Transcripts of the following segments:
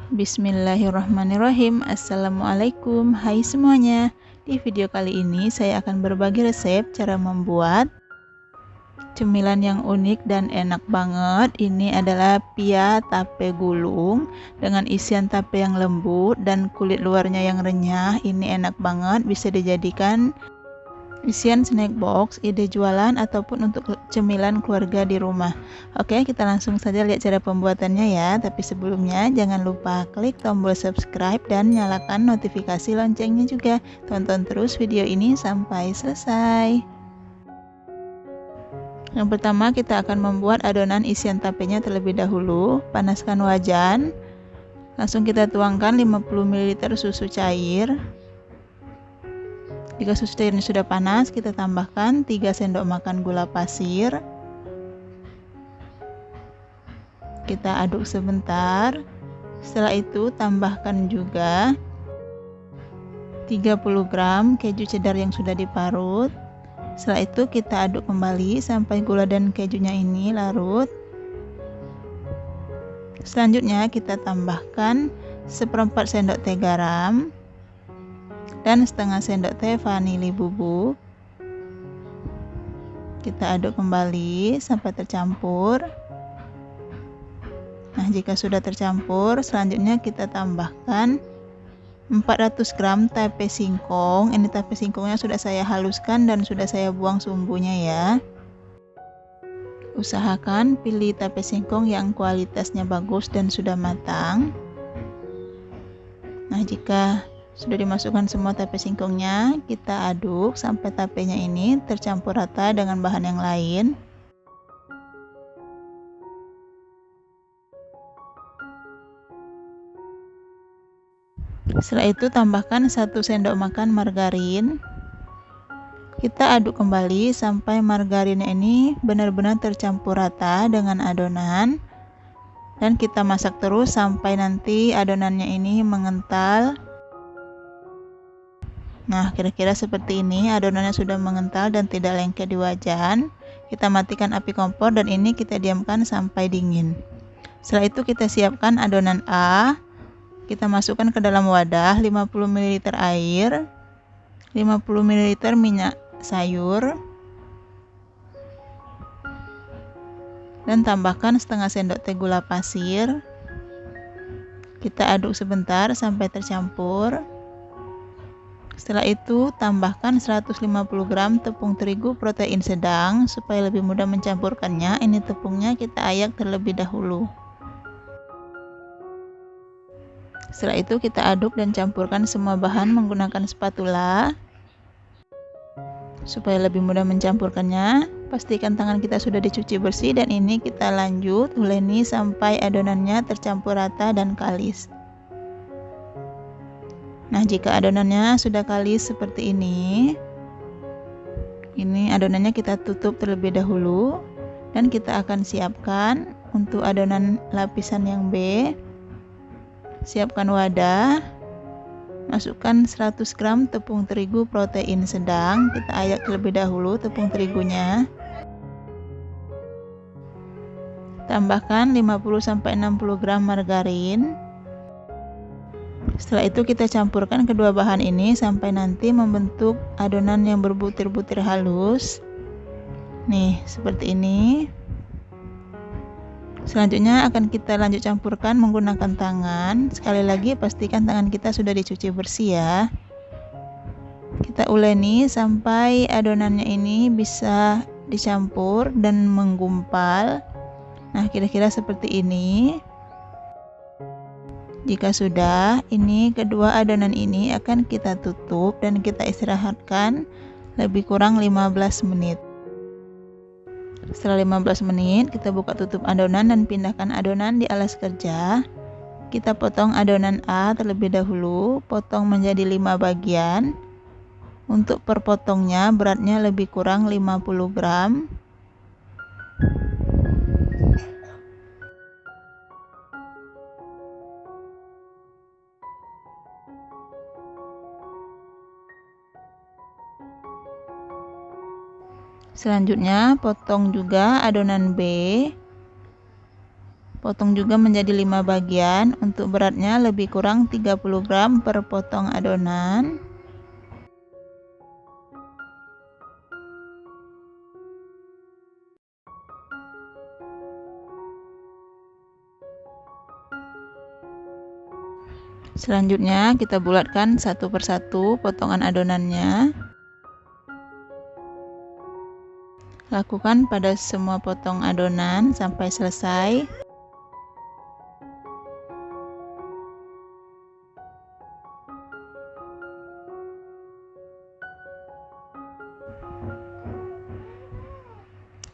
Bismillahirrahmanirrahim. Assalamualaikum. Hai semuanya. Di video kali ini saya akan berbagi resep cara membuat cemilan yang unik dan enak banget. Ini adalah pia tape gulung dengan isian tape yang lembut dan kulit luarnya yang renyah. Ini enak banget, bisa dijadikan isian snack box, ide jualan ataupun untuk cemilan keluarga di rumah. Oke, kita langsung saja lihat cara pembuatannya ya. Tapi sebelumnya jangan lupa klik tombol subscribe dan nyalakan notifikasi loncengnya juga. Tonton terus video ini sampai selesai. Yang pertama kita akan membuat adonan isian tapenya terlebih dahulu. Panaskan wajan. Langsung kita tuangkan 50 ml susu cair. Jika susu cairnya sudah panas, kita tambahkan 3 sendok makan gula pasir. Kita aduk sebentar. Setelah itu tambahkan juga 30 gram keju cheddar yang sudah diparut. Setelah itu kita aduk kembali sampai gula dan kejunya ini larut. Selanjutnya kita tambahkan 1/4 sendok teh garam dan setengah sendok teh vanili bubuk. Kita aduk kembali sampai tercampur. Nah, jika sudah tercampur, selanjutnya kita tambahkan 400 gram tape singkong. Ini tape singkongnya sudah saya haluskan dan sudah saya buang sumbunya ya. Usahakan pilih tape singkong yang kualitasnya bagus dan sudah matang. Nah, jika sudah dimasukkan semua tape singkongnya, kita aduk sampai tapenya ini tercampur rata dengan bahan yang lain. Setelah itu tambahkan 1 sendok makan margarin. Kita aduk kembali sampai margarinnya ini benar-benar tercampur rata dengan adonan. Dan kita masak terus sampai nanti adonannya ini mengental. Nah, kira-kira seperti ini, adonannya sudah mengental dan tidak lengket di wajan. Kita matikan api kompor dan ini kita diamkan sampai dingin. Setelah itu kita siapkan adonan A. Kita masukkan ke dalam wadah 50 ml air, 50 ml minyak sayur, dan tambahkan setengah sendok teh gula pasir. Kita aduk sebentar sampai tercampur. Setelah itu tambahkan 150 gram tepung terigu protein sedang supaya lebih mudah mencampurkannya. Ini tepungnya kita ayak terlebih dahulu. Setelah itu kita aduk dan campurkan semua bahan menggunakan spatula supaya lebih mudah mencampurkannya. Pastikan tangan kita sudah dicuci bersih dan ini kita lanjut uleni sampai adonannya tercampur rata dan kalis. Nah, jika adonannya sudah kalis seperti ini adonannya kita tutup terlebih dahulu dan kita akan siapkan untuk adonan lapisan yang B. Siapkan wadah, masukkan 100 gram tepung terigu protein sedang. Kita ayak terlebih dahulu tepung terigunya. Tambahkan 50-60 gram margarin. Setelah itu kita campurkan kedua bahan ini sampai nanti membentuk adonan yang berbutir-butir halus. Nih, seperti ini. Selanjutnya akan kita lanjut campurkan menggunakan tangan. Sekali lagi pastikan tangan kita sudah dicuci bersih ya. Kita uleni sampai adonannya ini bisa dicampur dan menggumpal. Nah, kira-kira seperti ini. Jika sudah, ini kedua adonan ini akan kita tutup dan kita istirahatkan lebih kurang 15 menit. Setelah 15 menit, kita buka tutup adonan dan pindahkan adonan di alas kerja. Kita potong adonan A terlebih dahulu, potong menjadi 5 bagian. Untuk per potongnya beratnya lebih kurang 50 gram. Selanjutnya potong juga adonan B. Potong juga menjadi 5 bagian. Untuk beratnya lebih kurang 30 gram per potong adonan. Selanjutnya kita bulatkan satu persatu potongan adonannya. Lakukan pada semua potong adonan sampai selesai.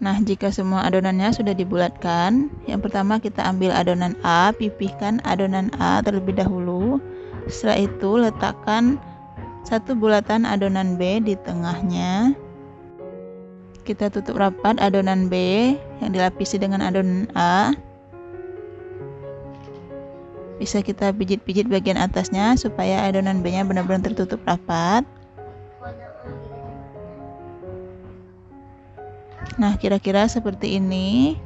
Nah, jika semua adonannya sudah dibulatkan, yang pertama kita ambil adonan A, pipihkan adonan A terlebih dahulu. Setelah itu letakkan satu bulatan adonan B di tengahnya. Kita tutup rapat adonan B yang dilapisi dengan adonan A. Bisa kita pijit-pijit bagian atasnya supaya adonan B-nya benar-benar tertutup rapat. Nah, kira-kira seperti ini.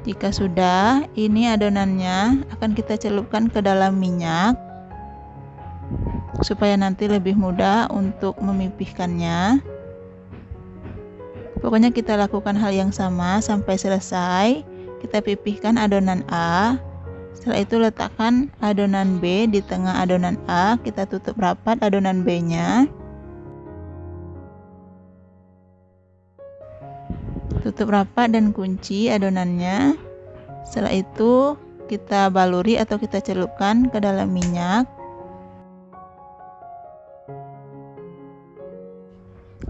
Jika sudah, ini adonannya akan kita celupkan ke dalam minyak supaya nanti lebih mudah untuk memipihkannya. Pokoknya kita lakukan hal yang sama sampai selesai. Kita pipihkan adonan A. Setelah itu letakkan adonan B di tengah adonan A. Kita tutup rapat adonan B-nya. Tutup rapat dan kunci adonannya. Setelah itu kita baluri atau kita celupkan ke dalam minyak.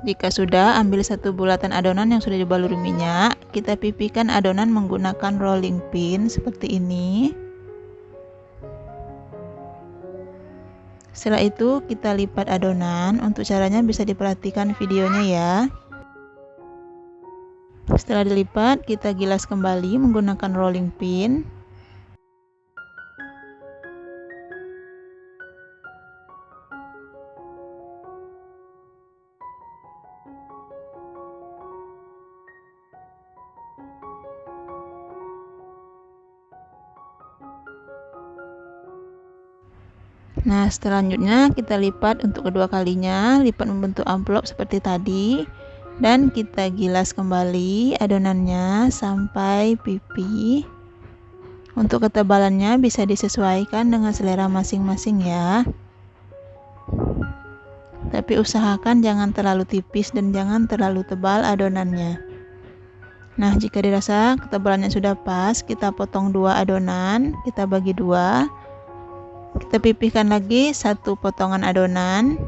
Jika sudah, ambil satu bulatan adonan yang sudah dibaluri minyak. Kita pipihkan adonan menggunakan rolling pin seperti ini. Setelah itu kita lipat adonan. Untuk caranya bisa diperhatikan videonya ya. Setelah dilipat, kita gilas kembali menggunakan rolling pin. Nah, selanjutnya kita lipat untuk kedua kalinya, lipat membentuk amplop seperti tadi. Dan kita gilas kembali adonannya sampai pipih. Untuk ketebalannya bisa disesuaikan dengan selera masing-masing ya. Tapi usahakan jangan terlalu tipis dan jangan terlalu tebal adonannya. Nah, jika dirasa ketebalannya sudah pas, kita potong 2 adonan, kita bagi 2. Kita pipihkan lagi satu potongan adonan.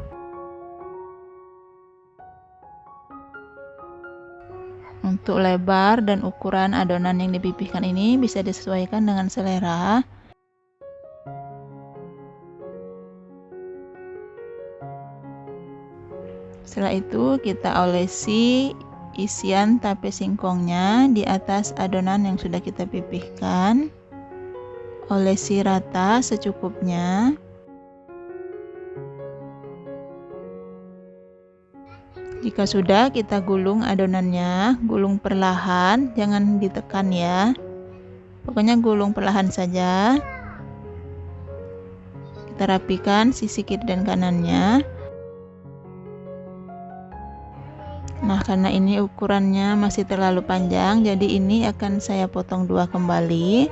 Untuk lebar dan ukuran adonan yang dipipihkan ini bisa disesuaikan dengan selera. Setelah itu kita olesi isian tape singkongnya di atas adonan yang sudah kita pipihkan. Olesi rata secukupnya. Jika sudah, kita gulung adonannya, gulung perlahan, jangan ditekan ya. Pokoknya gulung perlahan saja. Kita rapikan sisi kiri dan kanannya. Nah, karena ini ukurannya masih terlalu panjang, jadi ini akan saya potong 2 kembali.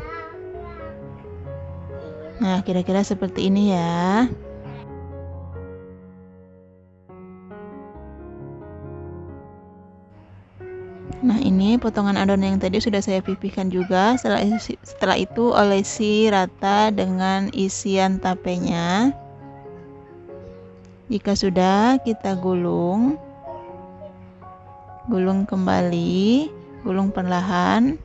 Nah, kira-kira seperti ini ya. Nah, ini potongan adonan yang tadi sudah saya pipihkan juga. Setelah itu olesi rata dengan isian tapenya. Jika sudah, kita gulung. Gulung kembali, gulung perlahan.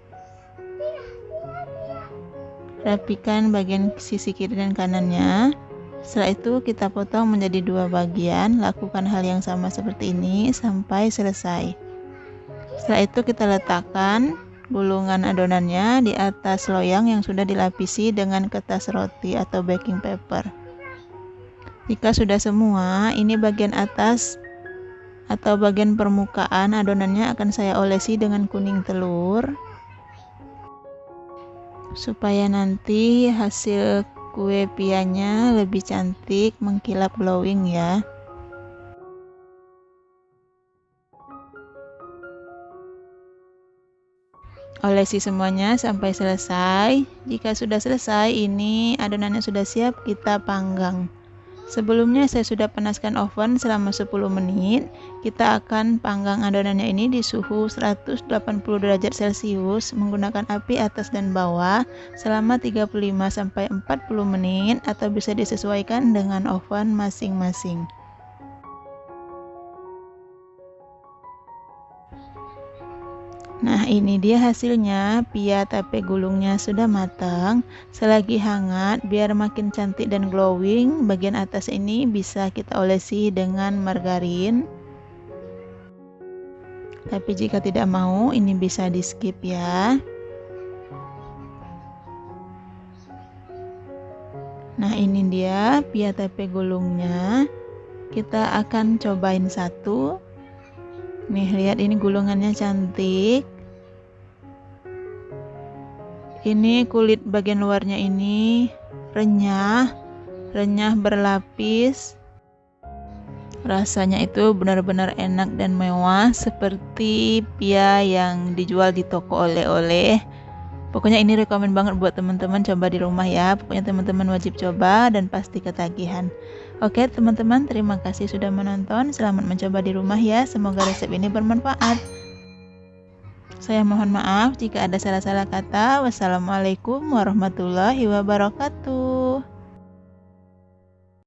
Rapikan bagian sisi kiri dan kanannya. Setelah itu kita potong menjadi 2 bagian. Lakukan hal yang sama seperti ini sampai selesai. Setelah itu kita letakkan gulungan adonannya di atas loyang yang sudah dilapisi dengan kertas roti atau baking paper. Jika sudah semua, ini bagian atas atau bagian permukaan adonannya akan saya olesi dengan kuning telur. supaya nanti hasil kue pianya lebih cantik, mengkilap, glowing ya. Olesi semuanya sampai selesai. Jika sudah selesai, ini adonannya sudah siap, kita panggang. Sebelumnya saya sudah panaskan oven selama 10 menit. Kita akan panggang adonannya ini di suhu 180 derajat Celcius menggunakan api atas dan bawah selama 35-40 menit atau bisa disesuaikan dengan oven masing-masing. Nah, ini dia hasilnya. Pia tape gulungnya sudah matang. Selagi hangat, biar makin cantik dan glowing, bagian atas ini bisa kita olesi dengan margarin. Tapi jika tidak mau, ini bisa di skip ya. Nah, ini dia pia tape gulungnya. Kita akan cobain satu. Nih, lihat ini gulungannya cantik. Ini kulit bagian luarnya ini renyah berlapis. Rasanya itu benar-benar enak dan mewah seperti pia yang dijual di toko oleh-oleh. Pokoknya ini rekomen banget buat teman-teman coba di rumah ya. Pokoknya teman-teman wajib coba dan pasti ketagihan. Oke teman-teman, terima kasih sudah menonton. Selamat mencoba di rumah ya. Semoga resep ini bermanfaat. Saya mohon maaf jika ada salah-salah kata. Wassalamualaikum warahmatullahi wabarakatuh.